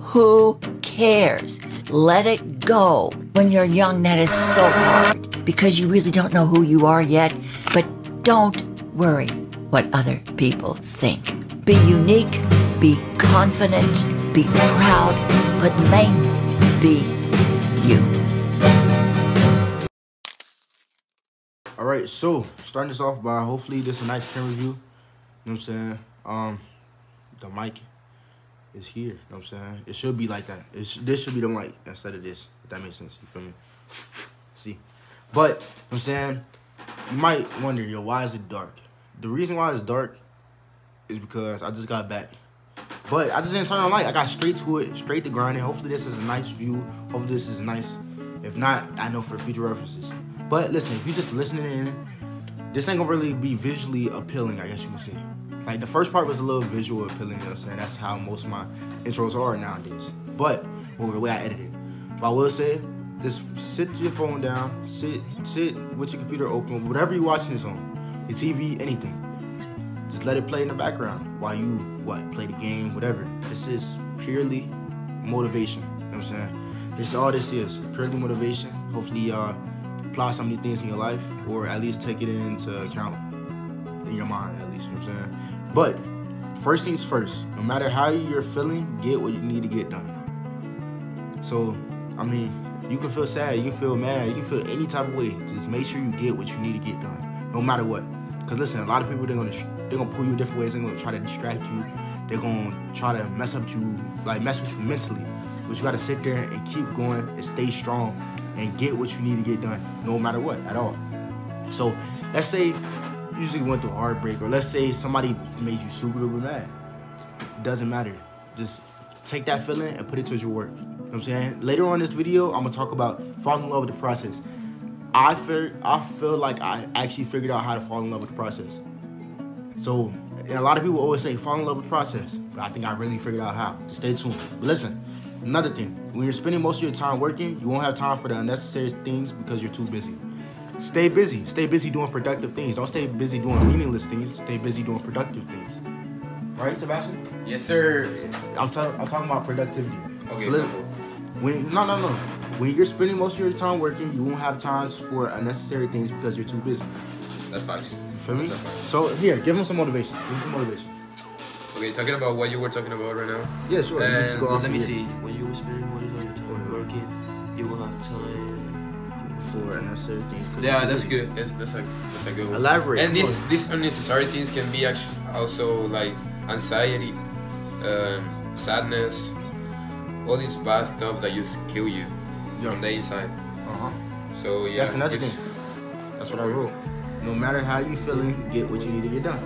Who cares? Let it go. When you're young, that is so hard because you really don't know who you are yet. But don't worry what other people think. Be unique, be confident, be proud, but mainly be you. All right, so starting this off by hopefully this is a nice camera view. You know what I'm saying? The mic is here. You know what I'm saying? It should be like that. This should be the mic instead of this, if that makes sense. You feel me? See? But, you know what I'm saying? You might wonder, yo, why is it dark? The reason why it's dark is because I just got back. But I just didn't turn on light. I got straight to it, straight to grinding. Hopefully this is a nice view. Hopefully this is nice. If not, I know for future references. But listen, if you just listening in, this ain't gonna really be visually appealing, I guess you can say. Like the first part was a little visual appealing, you know what I'm saying? That's how most of my intros are nowadays. But, well, the way I edit it. But I will say, just sit your phone down, sit with your computer open, whatever you're watching this on, your TV, anything. Just let it play in the background while you, play the game, whatever. This is purely motivation, you know what I'm saying? This is all this is, purely motivation. Hopefully, apply some of these things in your life, or at least take it into account in your mind, at least, you know what I'm saying? But first things first, no matter how you're feeling, get what you need to get done. So, I mean, you can feel sad, you can feel mad, you can feel any type of way. Just make sure you get what you need to get done, no matter what. Because listen, a lot of people, they're gonna pull you in different ways. They're gonna try to distract you. They're gonna try to mess with you mentally. But you gotta sit there and keep going and stay strong and get what you need to get done, no matter what, at all. So, let's say you usually went through a heartbreak, or let's say somebody made you super duper mad. It doesn't matter. Just take that feeling and put it towards your work. You know what I'm saying? Later on in this video, I'm gonna talk about falling in love with the process. I feel like I actually figured out how to fall in love with the process. So, and a lot of people always say fall in love with the process, but I think I really figured out how. Just stay tuned. But listen, another thing, when you're spending most of your time working, you won't have time for the unnecessary things because you're too busy. Stay busy. Stay busy doing productive things. Don't stay busy doing meaningless things. Stay busy doing productive things. Right, Sebastian? Yes, sir. I'm talking about productivity. Okay. So listen, no. When you're spending most of your time working, you won't have times for unnecessary things because you're too busy. That's facts. You feel me? That's facts. So here, give them some motivation. Give them some motivation. Okay, talking about what you were talking about right now. Yeah, sure. Let me see. When you were spending most of your time working, you will have time for unnecessary things. Yeah, that's good. That's a good one. Elaborate. And these unnecessary things can be actually also like anxiety, sadness, all this bad stuff that just kill you from the inside. So yeah, that's another thing. That's what I wrote. No matter how you feeling, get what you need to get done.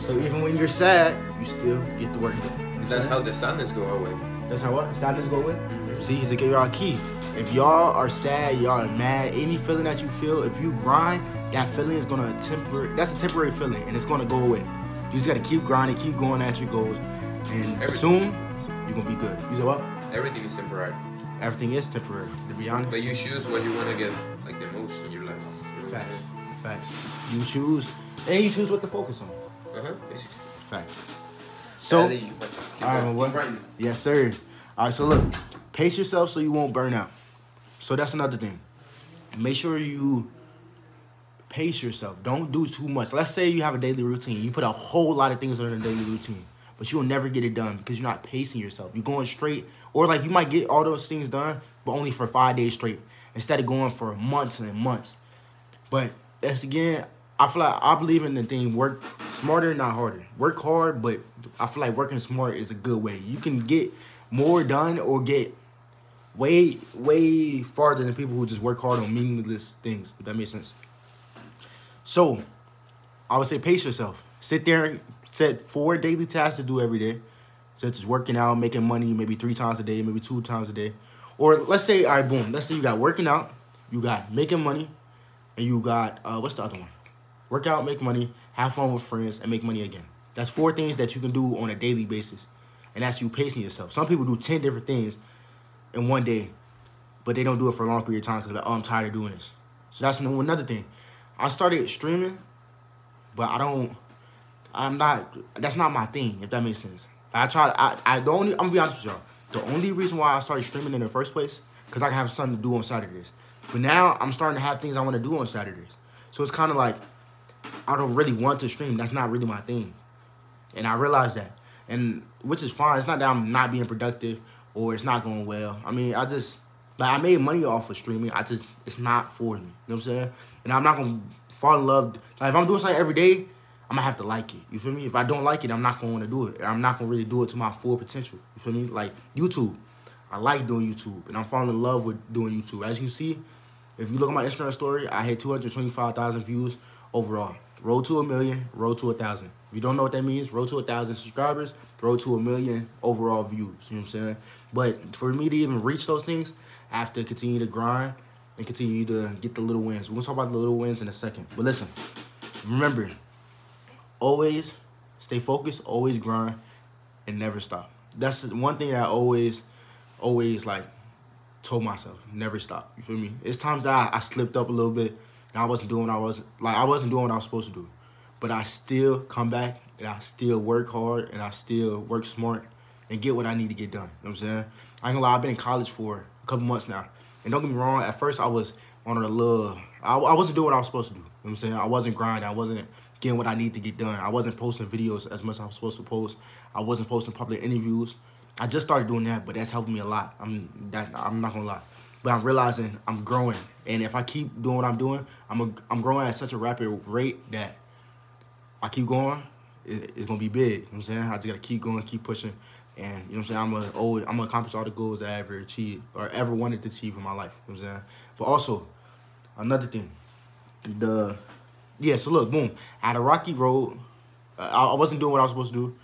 So even when you're sad, you still get the work done. That's how the sadness go away. That's how what? Sadness go away? Mm-hmm. See, to give y'all a key. If y'all are sad, y'all are mad, any feeling that you feel, if you grind, that feeling is gonna that's a temporary feeling and it's gonna go away. You just gotta keep grinding, keep going at your goals, and soon you're gonna be good. You say what? Everything is temporary. Everything is temporary, to be honest. But you choose what you wanna get like the most in your life. Facts. You choose, and you choose what to focus on. Basically. Facts. So, all right, my boy. Yes, sir. All right, so look, pace yourself so you won't burn out. So that's another thing. Make sure you pace yourself. Don't do too much. Let's say you have a daily routine. You put a whole lot of things on a daily routine, but you'll never get it done because you're not pacing yourself. You're going straight, or like you might get all those things done, but only for 5 days straight instead of going for months and months. But that's again, I believe in the thing, work smarter, not harder. Work hard, but I feel like working smart is a good way. You can get more done or get way farther than people who just work hard on meaningless things, if that makes sense. So, I would say pace yourself. Sit there and set 4 daily tasks to do every day, such as working out, making money maybe 3 times a day, maybe 2 times a day. Or let's say, all right, boom. Let's say you got working out, you got making money, and you got, what's the other one? Work out, make money, have fun with friends, and make money again. That's 4 things that you can do on a daily basis. And that's you pacing yourself. Some people do 10 different things in one day, but they don't do it for a long period of time because they're like, oh, I'm tired of doing this. So that's another thing. I started streaming, but that's not my thing, if that makes sense. I'm gonna be honest with y'all. The only reason why I started streaming in the first place, because I can have something to do on Saturdays. But now I'm starting to have things I want to do on Saturdays. So it's kind of like I don't really want to stream. That's not really my thing. And I realize that. And which is fine. It's not that I'm not being productive or it's not going well. I mean, I made money off of streaming. It's not for me. You know what I'm saying? And I'm not going to fall in love. Like, if I'm doing something every day, I'm going to have to like it. You feel me? If I don't like it, I'm not going to want to do it. I'm not going to really do it to my full potential. You feel me? Like, YouTube. I like doing YouTube. And I'm falling in love with doing YouTube. As you can see, if you look at my Instagram story, I had 225,000 views overall. Road to 1 million, road to 1,000. If you don't know what that means, road to 1,000 subscribers, road to 1 million overall views. You know what I'm saying? But for me to even reach those things, I have to continue to grind and continue to get the little wins. We're going to talk about the little wins in a second. But listen, remember, always stay focused, always grind, and never stop. That's one thing that I always like told myself, never stop. You feel me? It's times that I slipped up a little bit and I wasn't doing what I was supposed to do. But I still come back and I still work hard and I still work smart and get what I need to get done. You know what I'm saying? I ain't gonna lie, I've been in college for a couple months now. And don't get me wrong, at first I was on a little, I wasn't doing what I was supposed to do. You know what I'm saying? I wasn't grinding. I wasn't getting what I need to get done. I wasn't posting videos as much as I was supposed to post. I wasn't posting public interviews. I just started doing that, but that's helping me a lot. I'm not gonna lie. But I'm realizing I'm growing. And if I keep doing what I'm doing, I'm growing at such a rapid rate that I keep going, it's gonna be big. You know what I'm saying? I just gotta keep going, keep pushing. And you know what I'm saying? I'm gonna accomplish all the goals that I ever achieved or ever wanted to achieve in my life. You know what I'm saying? But also, another thing. So look, boom. I had a rocky road. I wasn't doing what I was supposed to do.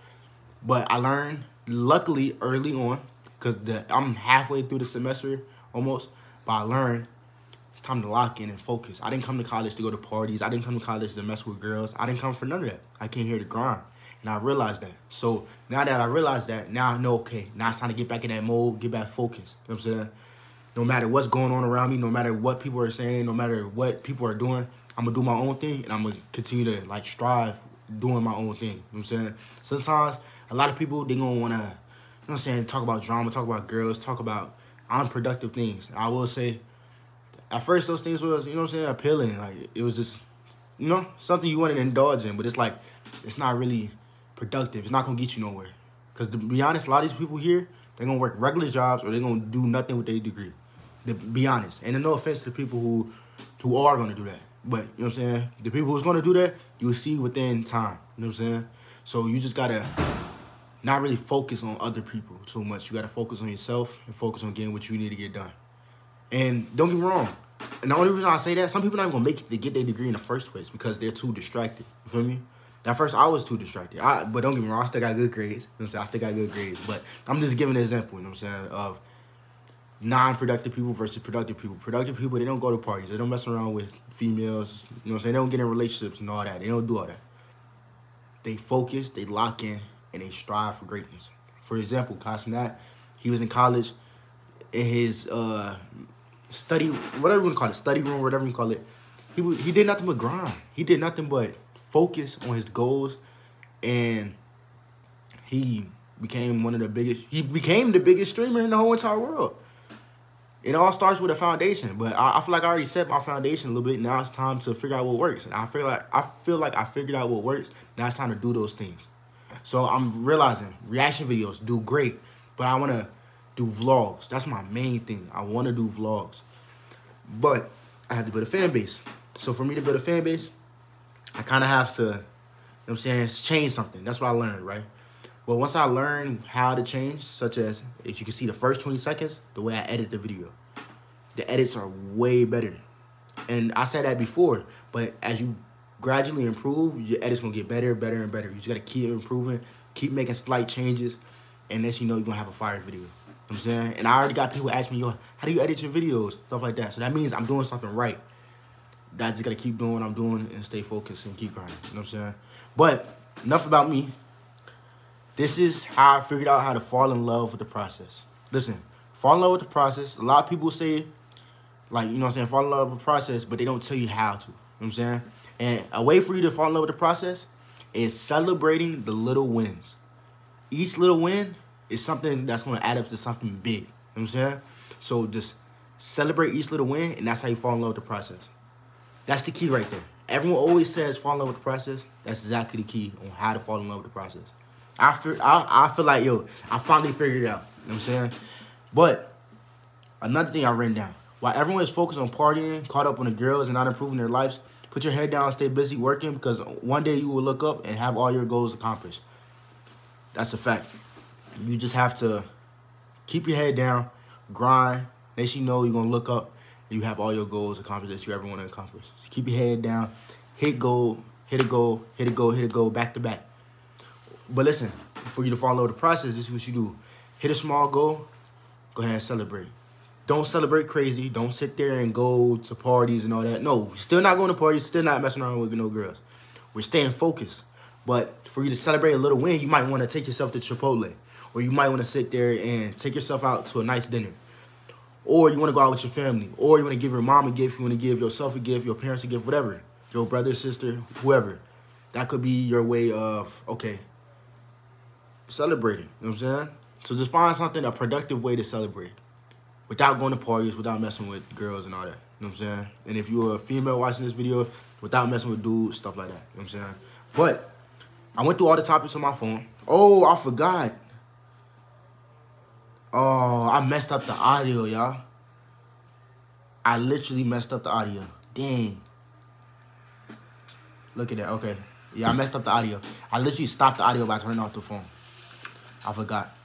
But I learned, luckily, early on, because I'm halfway through the semester almost, but I learned it's time to lock in and focus. I didn't come to college to go to parties. I didn't come to college to mess with girls. I didn't come for none of that. I came here to grind. And I realized that. So now that I realized that, now I know, okay, now it's time to get back in that mode, get back focused. You know what I'm saying? No matter what's going on around me, no matter what people are saying, no matter what people are doing, I'm going to do my own thing, and I'm going to continue to, like, strive doing my own thing. You know what I'm saying? Sometimes a lot of people, they going to want to, you know what I'm saying, talk about drama, talk about girls, talk about unproductive things. I will say, at first those things was, you know what I'm saying, appealing. Like, it was just, you know, something you wanted to indulge in, but it's like, it's not really productive. It's not going to get you nowhere. Because to be honest, a lot of these people here, they're going to work regular jobs or they're going to do nothing with their degree. To be honest. And no offense to people who are going to do that. But, you know what I'm saying, the people who's going to do that, you'll see within time. You know what I'm saying? So you just got to not really focus on other people too much. You got to focus on yourself and focus on getting what you need to get done. And don't get me wrong. And the only reason I say that, some people not even going to make it to get their degree in the first place because they're too distracted. You feel me? At first, I was too distracted. But don't get me wrong, I still got good grades. You know what I'm saying? I still got good grades. But I'm just giving an example, you know what I'm saying, of non-productive people versus productive people. Productive people, they don't go to parties. They don't mess around with females. You know what I'm saying? They don't get in relationships and all that. They don't do all that. They focus, they lock in, and they strive for greatness. For example, Casanat, he was in college in his study, whatever you want to call it, study room, whatever you call it. He did nothing but grind. He did nothing but focus on his goals, and he became the biggest streamer in the whole entire world. It all starts with a foundation, but I feel like I already set my foundation a little bit. Now it's time to figure out what works. And I feel like I figured out what works. Now it's time to do those things. So I'm realizing reaction videos do great, but I want to do vlogs. That's my main thing. I want to do vlogs, but I have to build a fan base. So for me to build a fan base, I kind of have to, you know what I'm saying, change something. That's what I learned, right? Well, once I learned how to change, such as, if you can see the first 20 seconds, the way I edit the video, the edits are way better. And I said that before, but as you gradually improve, your edits going to get better, better, and better. You just got to keep improving, keep making slight changes, and then you know you're going to have a fire video. You know what I'm saying? And I already got people asking me, yo, how do you edit your videos? Stuff like that. So that means I'm doing something right. I just got to keep doing what I'm doing and stay focused and keep grinding. You know what I'm saying? But enough about me. This is how I figured out how to fall in love with the process. Listen, fall in love with the process. A lot of people say, like, you know what I'm saying, fall in love with the process, but they don't tell you how to. You know what I'm saying? And a way for you to fall in love with the process is celebrating the little wins. Each little win it's something that's going to add up to something big. You know what I'm saying? So just celebrate each little win, and that's how you fall in love with the process. That's the key right there. Everyone always says fall in love with the process. That's exactly the key on how to fall in love with the process. I feel like, yo, I finally figured it out. You know what I'm saying? But another thing I written down. While everyone is focused on partying, caught up on the girls, and not improving their lives, put your head down and stay busy working, because one day you will look up and have all your goals accomplished. That's a fact. You just have to keep your head down, grind, make sure you know you're going to look up and you have all your goals accomplished that you ever want to accomplish. So keep your head down, hit goal, hit a goal, hit a goal, hit a goal, back to back. But listen, for you to follow the process, this is what you do. Hit a small goal, go ahead and celebrate. Don't celebrate crazy. Don't sit there and go to parties and all that. No, still not going to parties, still not messing around with no girls. We're staying focused. But for you to celebrate a little win, you might want to take yourself to Chipotle. Or you might want to sit there and take yourself out to a nice dinner. Or you want to go out with your family. Or you want to give your mom a gift. You want to give yourself a gift, your parents a gift, whatever. Your brother, sister, whoever. That could be your way of, okay, celebrating. You know what I'm saying? So just find something, a productive way to celebrate. Without going to parties, without messing with girls and all that. You know what I'm saying? And if you're a female watching this video, without messing with dudes, stuff like that. You know what I'm saying? But I went through all the topics on my phone. Oh, I forgot. Oh, I messed up the audio, y'all. I literally messed up the audio. Dang. Look at that. Okay. Yeah, I messed up the audio. I literally stopped the audio by turning off the phone. I forgot.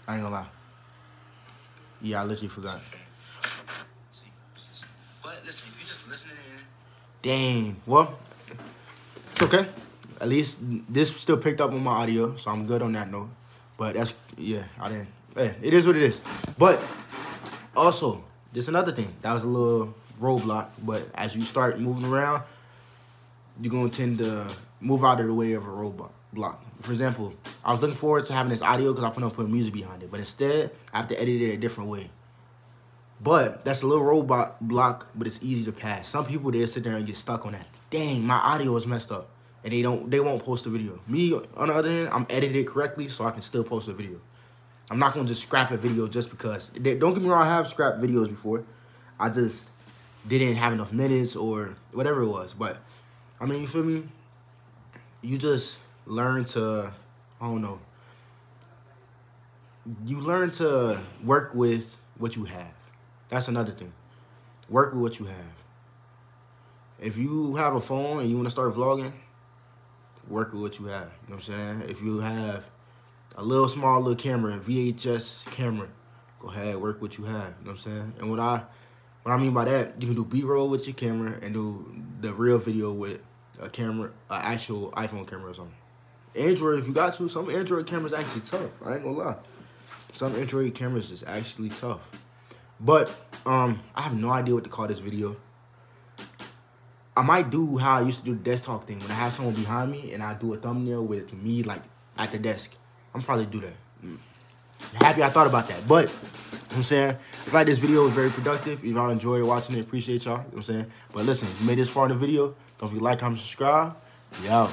I ain't gonna lie. Yeah, I literally forgot. But listen, if you just listening in. Dang. Well, it's okay. At least this still picked up on my audio, so I'm good on that note. But that's, yeah, I didn't. Yeah, it is what it is. But also, there's another thing. That was a little roadblock. But as you start moving around, you're going to tend to move out of the way of a roadblock. For example, I was looking forward to having this audio because I plan on putting music behind it. But instead, I have to edit it a different way. But that's a little roadblock, but it's easy to pass. Some people, they sit there and get stuck on that. Dang, my audio is messed up. And they won't post the video. Me, on the other hand, I'm edited it correctly so I can still post a video. I'm not going to just scrap a video just because. Don't get me wrong, I have scrapped videos before. I just didn't have enough minutes or whatever it was. But, I mean, you feel me? You just learn to, I don't know. You learn to work with what you have. That's another thing. Work with what you have. If you have a phone and you want to start vlogging, work with what you have. You know what I'm saying? If you have a small little camera, VHS camera, go ahead, work what you have. You know what I'm saying? And what I mean by that, you can do B-roll with your camera and do the real video with a camera, an actual iPhone camera or something. Android, if you got to, some Android cameras actually tough. I ain't gonna lie. Some Android cameras is actually tough. But I have no idea what to call this video. I might do how I used to do the desk talk thing. When I have someone behind me and I do a thumbnail with me like at the desk. I'm probably do that. I'm happy I thought about that. But, you know what I'm saying? I feel like this video was very productive. If y'all enjoyed watching it, appreciate y'all. You know what I'm saying? But listen, if you made this far in the video, don't forget to like, comment, subscribe. Yo.